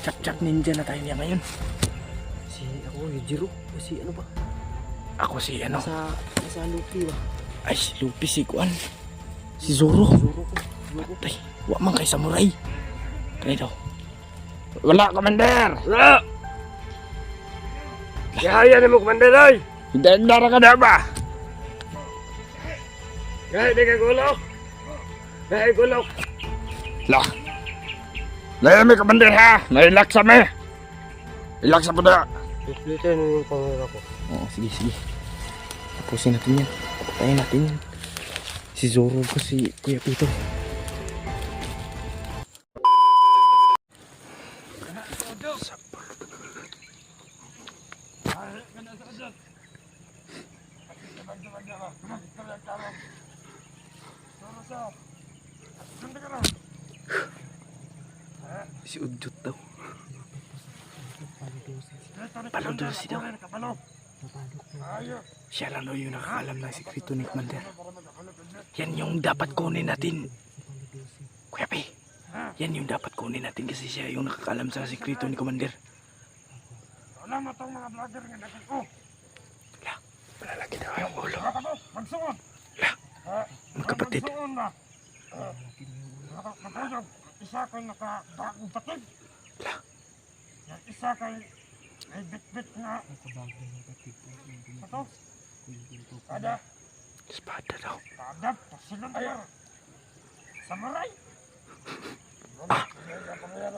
Chak-chak ninja na tayo niya ngayon. Ako, Yujiro. Si ano ba? Ako si ano? Sa Luffy ba? Ay, si Luffy, si Kuan. Si Zoro. Zoro ko. Tay, wa man kay samurai. Kaya daw. Wala, Commander! Wala! Kaya na mo, Commander, ay! Hindara ka na ba? Kaya di ka gulok! Kaya gulok! Lah. Layami, Commander, ha? Nailaksa me. Ilaksa po na. Dito yung pangalawa ko. Oo, sige, sige. Tapusin natin yan. Patayin natin yan. Si Zoro ko, si Kuya Pito. Si Udjot daw. Paludosi daw. Siya lang daw yung nakakaalam ng sikreto ni Commander. Yan yung dapat kunin natin. Kuya P, yan yung dapat kunin natin kasi siya yung nakakaalam sa sikreto ni Commander. Wala mo itong mga vlogger nga natin ko. Lah, malalaki daw yung ulo. Magsuon! Lah, magkapatid. Magsuon na! Magsuon! Isa kay nakabagong patid. Lah. Yung isa kay may bit-bit nga. Ito? Kada? Espada daw. Kada? Pasilan tayo. Samurai?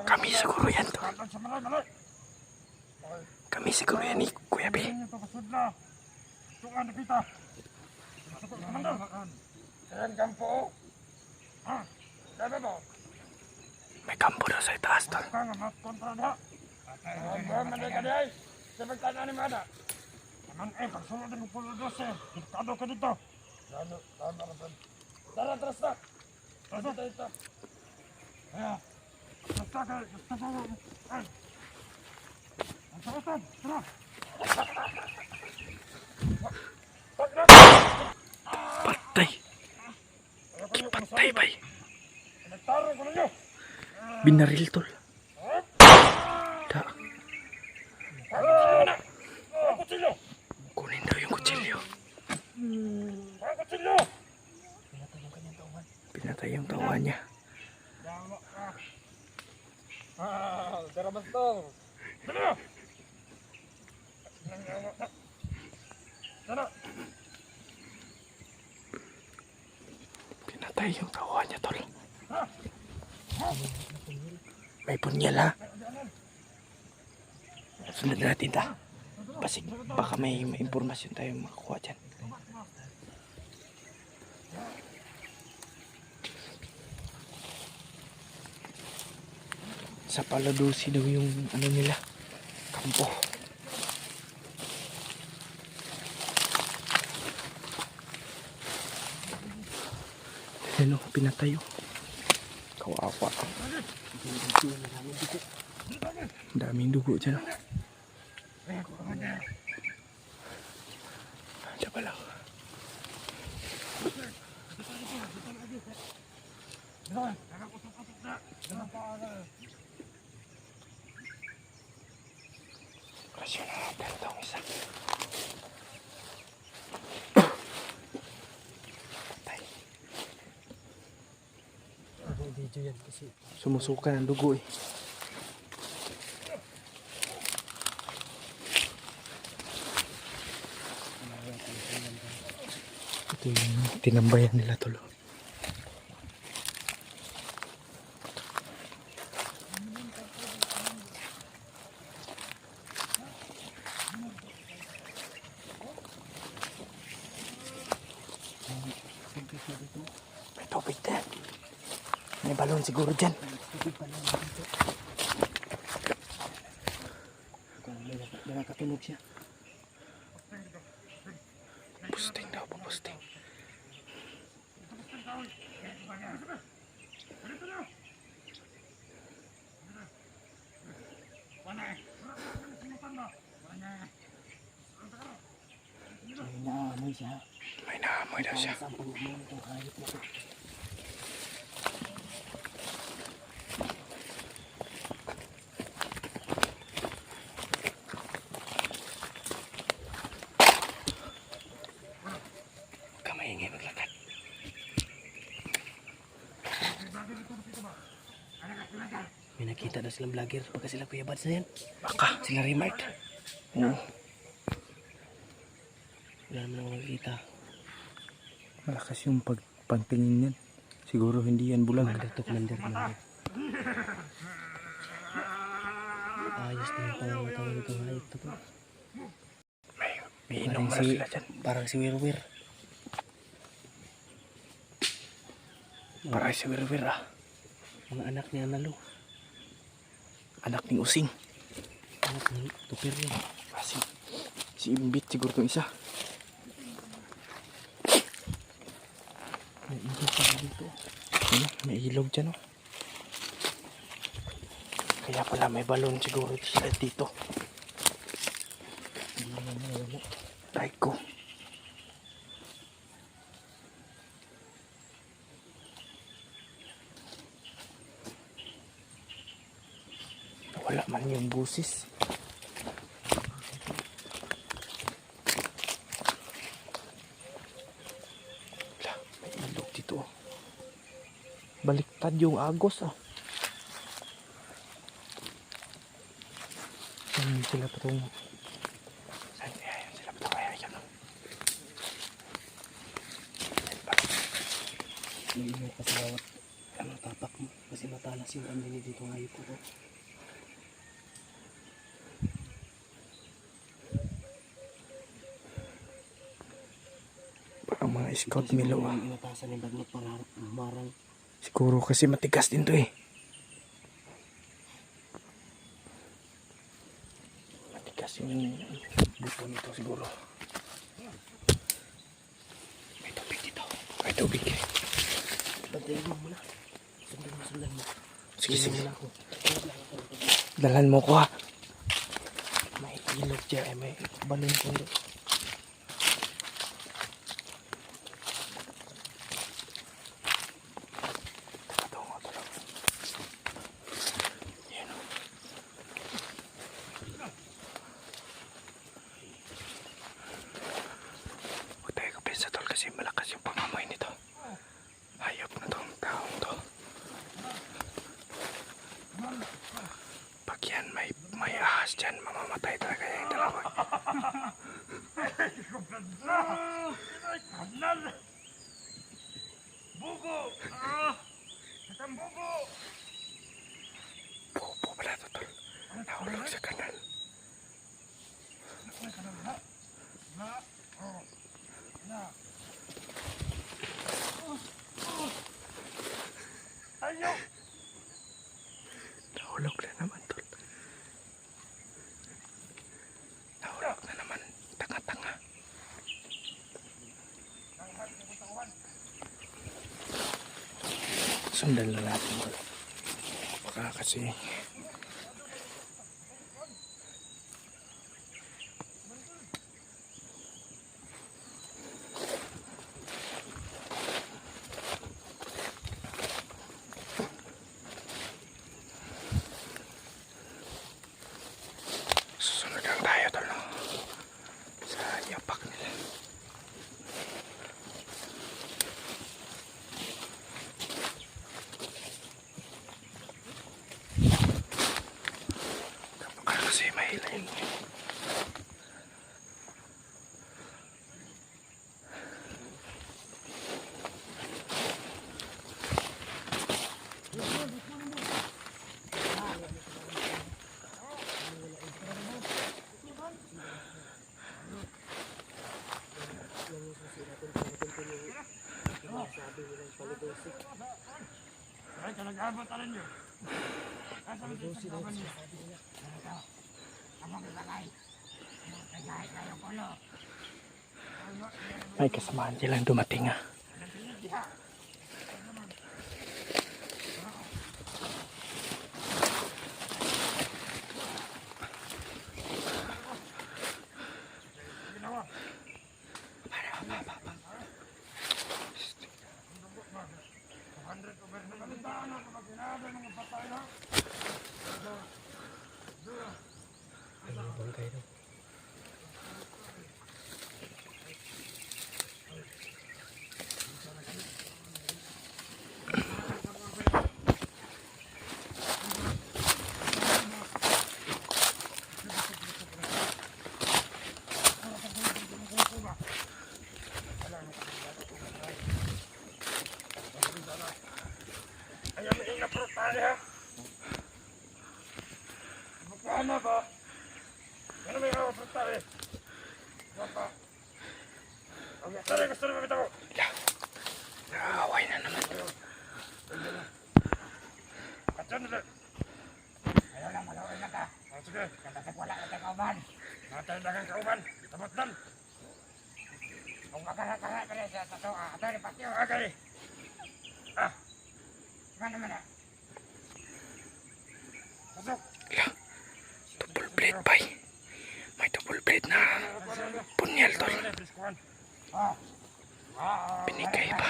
Kami siguro yan to. Kada samurai, malay! Kami siguro yan ni Kuya P. Hindi ito kasudla. Tuan na kita. Commander. Ayan kampo. Ha? Dada mo? May kampo daw sa itaas tol. Kaya nga kontra na. Ba, manday ka diay. Sabag ka na ni Mada. Naman pagsunod ng pulo 12. Delikado ka dito. Lalo, lalo. Tara, atras na. Atras na ito. Kaya, basta ka, basta ka. Ay. Ang saratan, tara. Patay. Patay bay. Nagtaro ko ninyo. Binaril tol. Da. Kutsilyo. Kunin daw yung kutsilyo. Kutsilyo. Pinatay yung tawa niya. Tara mas tong. Tara. Tara. Pinatay yung tawa niya tol. May punyal ha. Sunod natin ta. Pasig, baka may impormasyon tayo makakuha dyan. Sa Paladusi daw yung ano nila, kampo. Ano, pinatayo. Kawawa. Daming dugo dyan. Diyan pa lang. Rasyon na natin itong isa. Patay. Video yan kasi. Sumusuka ng dugo eh. Ito yung tinambayan nila tulo. May tubig din. May balon siguro dyan. May nakatunog siya. Posting daw, paposting. May naamoy siya. May naamoy daw siya. Saan pang-amoy itong hayop na to? Huwag ka maingay maglakad. May nakita daw silang vlogger. Baka sila Kuya Bads na yan. Baka. Sila Remart. Oo. Wala naman ako nakikita. Malakas yung pagpantingin yan. Siguro hindi yan bulag. Magdatok Commander na. Ayos na yung pangangatawan nitong hayop na to. May inom na sila dyan. Parang si Wirwir. Para si Wirwir ah. Mga anak ni Analo. Anak ni Using. Anak ni Tupir yun. Si Imbit siguro itong isa. May ilog pa dito. Ano? May ilog dyan oh. Kaya pala may balon siguro sila dito. Try ko. Wala man yung busis. Wala, may ilog dito oh. Baliktad yung agos ah. Saan sila patungo? Saan kaya sila patungo? Ayan oh. May ilog pa sa bawat tapak mo. Kasi matalas yung amoy dito ng hayop ko. Parang mga scout milo ah. Inatasan yung bagnot para marang. Siguro kasi matigas din to eh. Matigas yung buto nito siguro. May tubig dito. May tubig eh. Bantayin mo muna. Sundan mo. Sige, sige. Muna ako. Dalan mo ko ha. May ilog dyan eh. May balon ko doon. Kasi malakas yung pangamoy nito. Hayop na tong taong to. Pag yan may ahas dyan, mamamatay talaga yung dalawa. Bugo! Isang bugo! Pupo pala to tol. Nahulog sa kanal. Ayaw! Nahulog na naman tol. Nahulog na naman. Tanga-tanga. Sundan lang natin tol. Baka kasi susunod lang tayo tol no? Sa yapak nila. Baka kasi mahilayin mo. Ay, kalagabot na ninyo. Asa mo si kaban niya? Amang ilagay. Ilagay kayo kulo. May kasamaan silang dumating ah. Bangkay daw. Ayaw mo yung naprotali ha? Magkano ba? Ano may naprotali? Papa. Ang tari, gusto na mabita ko. Nakakaway na naman. Katyan nila. Ayaw lang, malawin na ka. Sige. Katasak wala na kauban. Natay na kang kauban. Tamat dan. Kung magkakakaka ka rin sa tato, ato rin pakyo. Okay. Ah. Nga naman ah. Pasok. Double blade pa eh. May double blade na punyal tol. Binigay pa.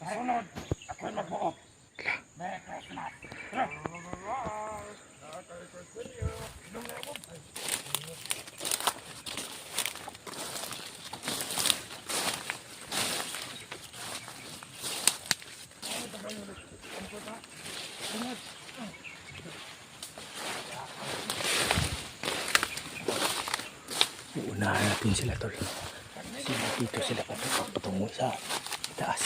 Sunod. Ako'y magbuo. Ala, Merry Christmas. uunahan natin sila tol. Kasi dito sila patungo sa taas.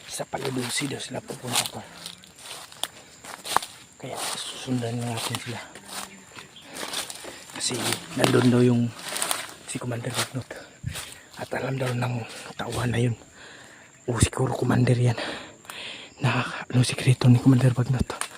Sa Paludusi daw sila pupunta pa. Kaya susundan natin sila. Kasi nandun daw yung si Commander Bagnot. At alam daw ng tauhan na yun. O siguro Commander yan. Na ano sikreto ni Commander Bagnot.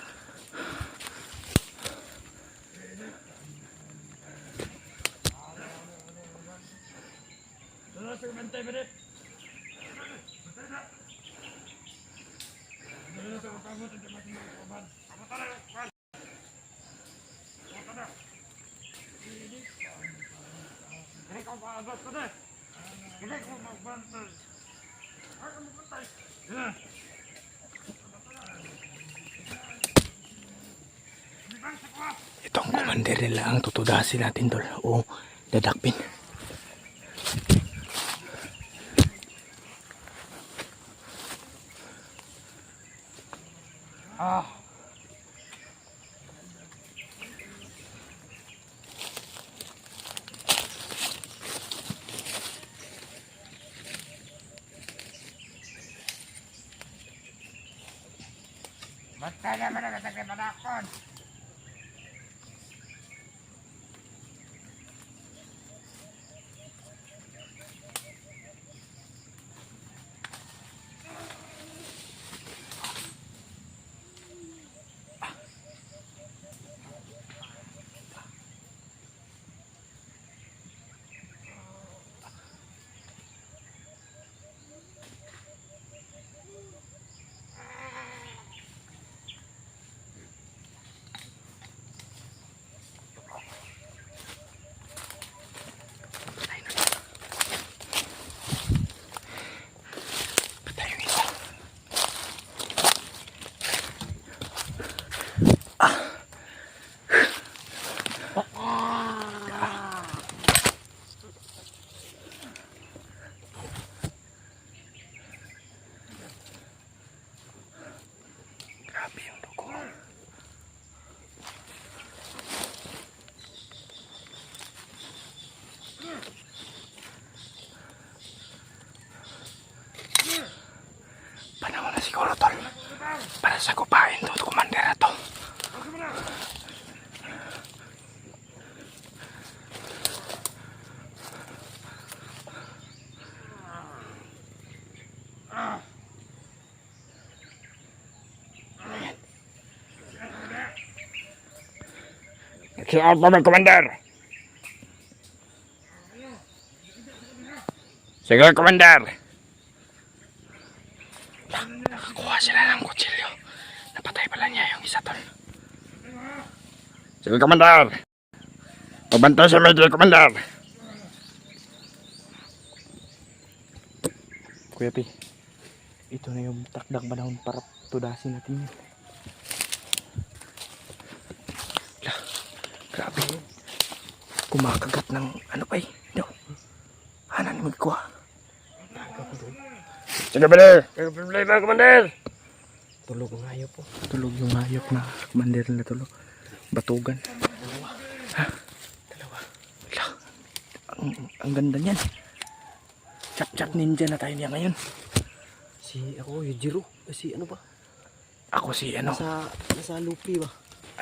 Itong commander nila ang tutudasin natin tol. O dadakpin. Ah. Basta naman ang nagsasabi Patay yung isa. Grabe yung dugo. Panahon na siguro tol. Para sa kupain to, commander na to. Shout pa may commander. Sige, commander. Nakakuha sila ng kutsilyo. Napatay pala niya yung isa tol. Sige, commander. Pabantay sa medyo, commander. Kuya Pi, ito na yung takdang panahon para tudasin natin yun. Lah, grabe. Kumakagat ng ano pa eh. No. Hanan magkuha. Sige, bali. Problema, commander. Tulog ang hayop po. Tulog yung hayop na commander na tulog. Batugan. Ha? Dalawa. Lah, ang ganda niyan. Chap-chap ninja na tayo niya ngayon. Si ako, Yujiro. Si ano ba? Ako si ano? Nasa Luffy ba?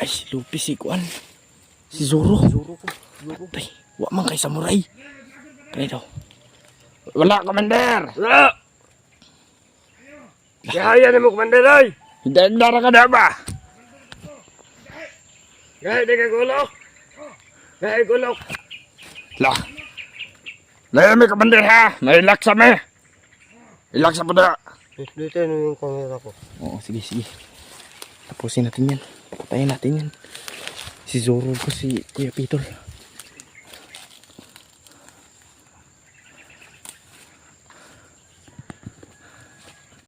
Ay, si Luffy, si Kuan. Si Zoro. Zoro ko. Zoro. Tay, wa man kay samurai. Kaya daw. Wala, commander. Wala. Kaya mo, commander, ay. Hindara ka na ba? Kaya di ka gulok. Kaya gulok. Lah. Lah, may commander ha. May laksa me. Ilaksa po na. Dito yung camera ko. Oo, sige, sige. Tapusin natin yan. Patayin natin yan. Si Zoro ko si Kuya Pitol.